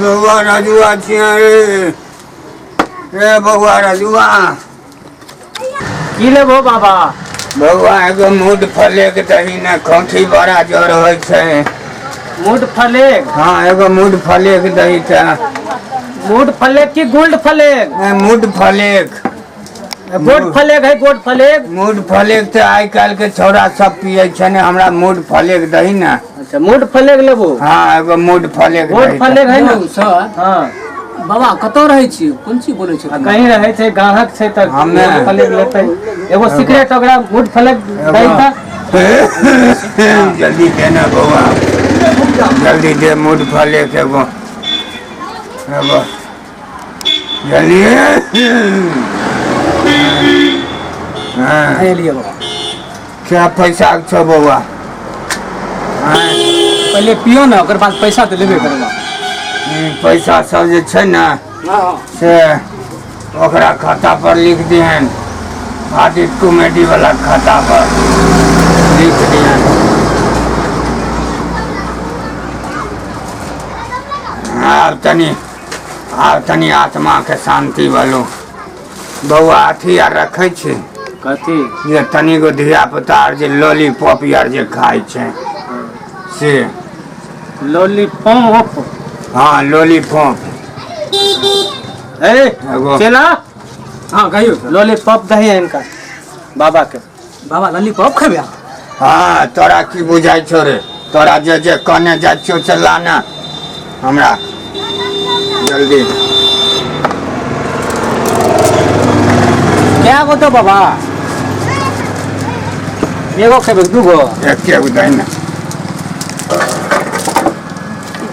बउआ राजुआ छिया रे बउआ राजुआ की लेबो बाबा? बउआ एगो मूड फलेक दही ने खोखी बड़ा जोर होइ छै। मूड फलेक? हाँ एगो मूड फलेक दही था। मूड फलेक की गोल्ड फलेक? मूड फलेक। गोल्ड फलेक है गोल्ड फलेक? मूड फलेक तो आई काल के छौड़ा सब पिए छै ने, हमरा मूड फलेक दही ना। अच्छा मूड फलेक लेबो? हाँ एगो मूड फलेक गोल्ड फलेक है ना सर? हाँ बाबा कतौ रहै छी? कोन चीज बोलै छी? कहीं रहे थे ग्राहक छै त हमे फलेक लेते। एगो सीक्रेट ओकरा मूड फलेक दई था। जल्दी दे ना बउआ, जल्दी दे मूड फलेक एगो एगो जल्दी। है लिए बाबा। क्या पैसा छो बउआ? पहले पियो ना, ओकर बाद पैसा तो लेबे करबा। पैसा सब जे छै ना से ओकरा खाता पर लिख दिहन, आदित्य कॉमेडी वाला खाता पर लिख दिहन। आब तनी आत्मा के शांति बोलो बउआ। अथी आर रखे छी कथी? ये तनी गो धिया पुता R J lollipop R J खाय छै से। लॉलीपॉप? हाँ लॉलीपॉप। ए चला हाँ कहियो। लॉलीपॉप दही है इनका बाबा के। बाबा लॉलीपॉप खेबे? हाँ तोरा की बुझाई छो रे? तोरा जे जे कहने जा छियो चला ना हमरा जल्दी। क्या गो तो बाबा? एगो खेबे दूगो? एक दही ना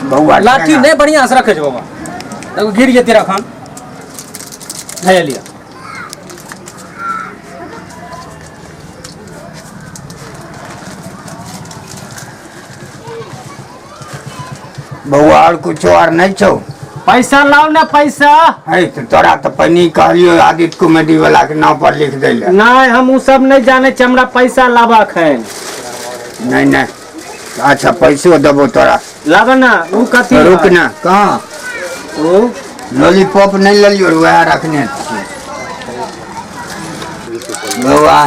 बउआ। लाठी नहीं बढ़िया से रखे बाबा, एगो गिर जेते रखन है लिया। बउआ और कुछो और नहीं छो? पैसा लाओ ना पैसा। है तो तोरा तो पहनी कहलियो आदित्य कॉमेडी वाला के नाम पर लिख दे ले। नहीं हम उ सब नहीं जाने छ, हमरा पैसा लाबक है। नहीं नहीं अच्छा पैसो देबो तोरा। लाब ना उ कथी? रुक ना कहाँ ओ लॉलीपॉप नहीं ले लियो, वह रखने बउआ।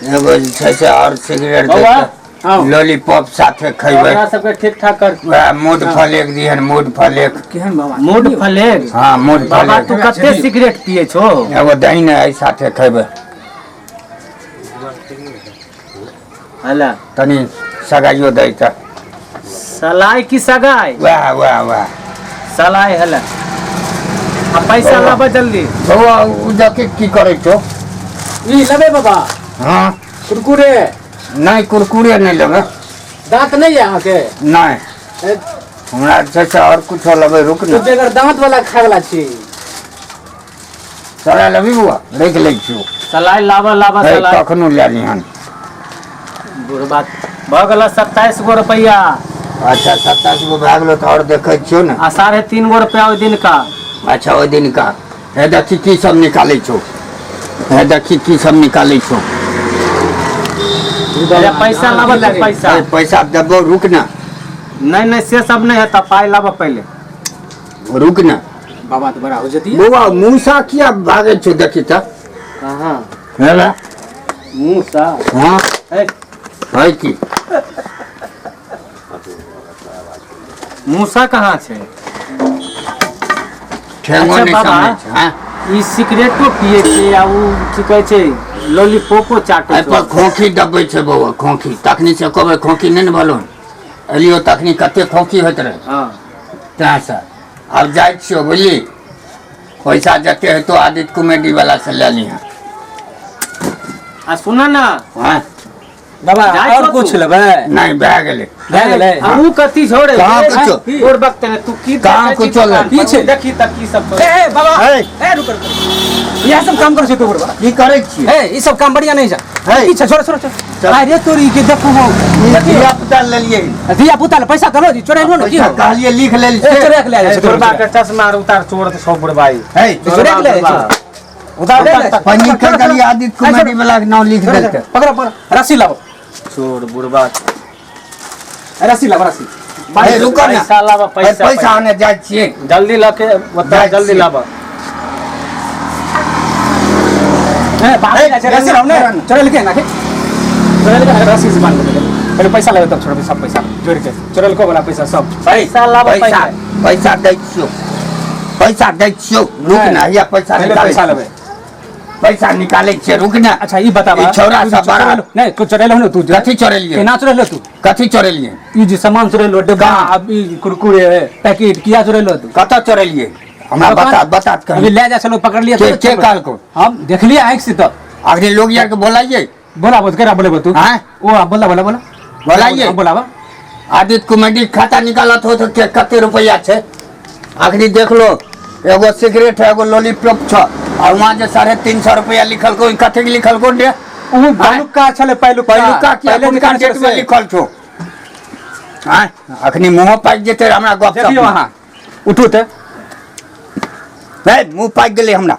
एगो छै से और सिगरेट लॉलीपॉप साथे खइबे। हमरा सबके ठीक ठाक कर। वह मूड फलेक दिहन, मूड फलेक। केहन बाबा? मूड फलेक? हाँ मूड बाबा फलेक। तू कते सिगरेट पिए छो? एगो दही ने आई साथे खइबे। हला तनी सगाइयो दई त। सलाई की सगाई? वाह वाह वाह सलाई हला। अब पैसा लाबा जल्दी। बउआ उ जाके की करे छो? ई लेबे बाबा? हाँ कुरकुरे? नहीं कुरकुरे नहीं लेबे। दांत नहीं है अहाँ के? नहीं हमरा छै से और कुछो लेबे। रुक ना तो बेगर दांत वाला खाए वाला छी। सारा लेबी बुआ देख ले छियो। सलाई लाबा लाबा सलाई। कखनो ले लिहन। बुढ़बा भ गेल 27 गो रुपया। अच्छा 27 गो भए गेलो तो और देखे छियो ना। आ 3.5 गो रुपया ओइ दिन का। अच्छा ओ दिन का है देखी की सब निकाले छो, है देखी की सब निकाले छो। पैसा लाबा ले पैसा। पैसा देबो रुक ना। नहीं नहीं से सब नहीं है त पाई लाबा पहले। रुक ना बाबा तो बड़ा हो जती। बुआ मूसा किया भागे छो देखी त। कहां? हेला मूसा? हां है की मूसा कहाँ छे? ठेंगो अच्छा नहीं बाबा, समझ छ। हां ई सिगरेटो पिए छे आ उ की कहै छे लॉलीपॉपो चाटे आई छे। पर खोखी दबे छे बउआ खोखी। तखनी से कहबे खोखी नहीं न भलो एलियो तखनी कते खोखी होत रहे। हां तें से अब जाय छियो बुझली। पैसा जते है तो आदित्य कॉमेडी वाला से ले लिहा। आ सुना ना हां बाबा जाय और छो कुछ तू? लेबे? नहीं बह गेले। भए गेलै? उ कथी छोड़े? कहाँ कुछो? तोर वक्त ने तू की कहाँ कुछो ले? पीछे देखी त की सब ए बाबा है ए रुक रुक। यह सब काम कर छै तो बड़बा। की करे छी? ए ई सब काम बढ़िया नहीं जा। है। पीछे छोड़ छोड़ छोड़। अरे तोरी के देखो हो। दिया पता ले लिए। दिया पुता ले पैसा करो जी चोरे लो ना की पैसा हो? कहलिए लिख ले ए चोरे के ले तोरबा के चश्मा उतार चोर त सब बुढ़बाई। है चोरे के ले उतार ले। पंजी के गली आदित्य कॉमेडी वाला के नाम लिख देते। पकड़ पकड़ रस्सी लाओ। चोर बुढ़बा। रस्सी लाओ रस्सी। ए, रुको ना पैसा लाबा, ए, पैसा, पैसा आने जाइ छियै जल्दी लाके बता, जाइ जल्दी छियै। लाबा। भागे जा रस्सी लाओ ने चोरेल के ना के चोरेल के रस्सी से बांध दे पहले पैसा ले तब छोड़ सब पैसा जोड़ के चोरेल को वाला पैसा सब पैसा लाबा, पैसा पैसा दै छियौ पैसा दै छियौ रुक ना या पैसा पहले निकालै पैसा छियौ। लेबे पैसा निकालै छियै रुक ना अच्छा ई बता ई छौड़ा सब बड़ा नहीं तू चोरेल हो ना तू कथी चोरेलियै केना चोरेल तू कथी चोरेलियै ई जे सामान चोरेल डब्बा कहाँ? अब ई कुरकुरे पैकेट किया चोरेल तू कतऽ चोरेलियै हमरा बता अभी कहीं ले जा चलो पकड़ लिया के कहलको हम देख लिया आंख से तो अगले लोग यार के बोलाइए बोला बोल करा बोले तू हाँ? ओ बोला बोला बोला बोलाइए बोला बा आदित्य कॉमेडी खाता निकालत हो तो कते रुपया छै आखिरी देख लो एगो सिगरेट है एगो लॉलीपॉप छ और वहाँ जे 350 रुपया लिखल को कते के लिखल को दे उ बालुका छले पहिलुका क्या पहले दुकान डेट में लिखल छो हां अखनी मुंह पाक जेते हमरा गप देखियो वहां उठू ते मुंह पाक गेले हमरा